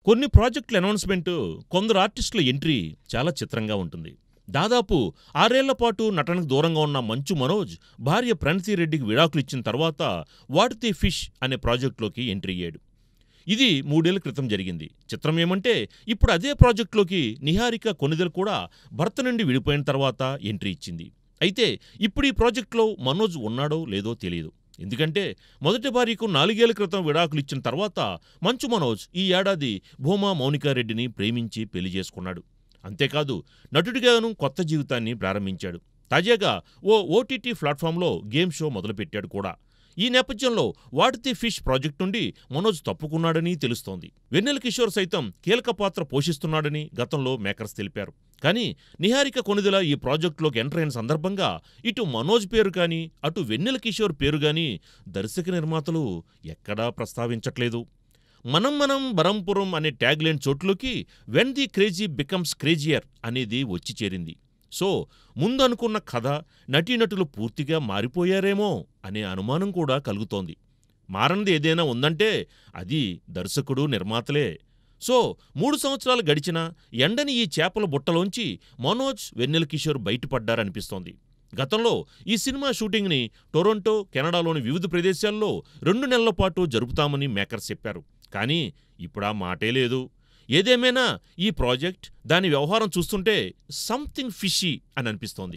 కొన్ని ప్రాజెక్టుల అనౌన్స్‌మెంటు, కొందరు ఆర్టిస్టుల ఎంట్రీ చాలా చిత్రంగా ఉంటుంది. దాదాపు 6 ఏళ్ల పాటు నటనకు దూరంగా ఉన్న మంచు మనోజ్ భార్య ప్రణతి రెడ్డికి విడాకులిచ్చిన తర్వాత 'వాట్ ది ఫిష్' అనే ప్రాజెక్టులోకి ఎంట్రీ అయ్యాడు. ఇది 3 ఏళ్ల క్రితం జరిగింది. చిత్రం ఏమంటే ఇప్పుడు అదే ప్రాజెక్టులోకి నిహారిక కొణిదెల కూడా భర్త నుండి విడిపోయిన తర్వాత ఎంట్రీ ఇచ్చింది. అయితే ఇప్పుడు ఈ ప్రాజెక్టులో మనోజ్ ఉన్నాడో లేదో తెలీదు. ఎందుకంటే మొదటి భార్యకు 4 ఏళ్ల క్రితం విడాకులిచ్చిన తర్వాత మంచు మనోజ్ ఈ ఏడాది భూమా మౌనికారెడ్డిని ప్రేమించి పెళ్లి చేసుకున్నాడు. అంతేకాదు నటుడిగాను కొత్త జీవితాన్ని ప్రారంభించాడు. తాజాగా ఓ ఓటీటీ ప్లాట్ఫామ్లో గేమ్ షో మొదలుపెట్టాడు కూడా. ఈ నేపథ్యంలో 'వాట్ ది ఫిష్' ప్రాజెక్టు నుండి మనోజ్ తప్పుకున్నాడని తెలుస్తోంది. వెన్నెల కిషోర్ సైతం కీలక పాత్ర పోషిస్తున్నాడని గతంలో మేకర్స్ తెలిపారు. కానీ నిహారిక కొణిదెల ఈ ప్రాజెక్టులోకి ఎంటర్ అయిన సందర్భంగా ఇటు మనోజ్ పేరు కానీ, అటు వెన్నెల కిషోర్ పేరు కానీ దర్శక నిర్మాతలు ఎక్కడా ప్రస్తావించట్లేదు. మనం బరంపురం అనే ట్యాగ్లైన్ చోట్లోకి 'when the crazy becomes crazier' అనేది వచ్చి చేరింది. సో ముందనుకున్న కథ, నటీనటులు పూర్తిగా మారిపోయారేమో అనే అనుమానం కూడా కలుగుతోంది. మారనిది ఏదైనా ఉందంటే అది దర్శకుడు, నిర్మాతలే. సో 3 సంవత్సరాలు గడిచినా ఎండని ఈ చేపల బుట్టలోంచి మనోజ్, వెన్నెల కిషోర్ బయటపడ్డారనిపిస్తోంది. గతంలో ఈ సినిమా షూటింగ్ని టొరంటో, కెనడాలోని వివిధ ప్రదేశాల్లో 2 నెలల పాటు జరుపుతామని మేకర్స్ చెప్పారు. కానీ ఇప్పుడా మాటే లేదు. ఏదేమైనా ఈ ప్రాజెక్ట్, దాని వ్యవహారం చూస్తుంటే సంథింగ్ ఫిషీ అని అనిపిస్తోంది.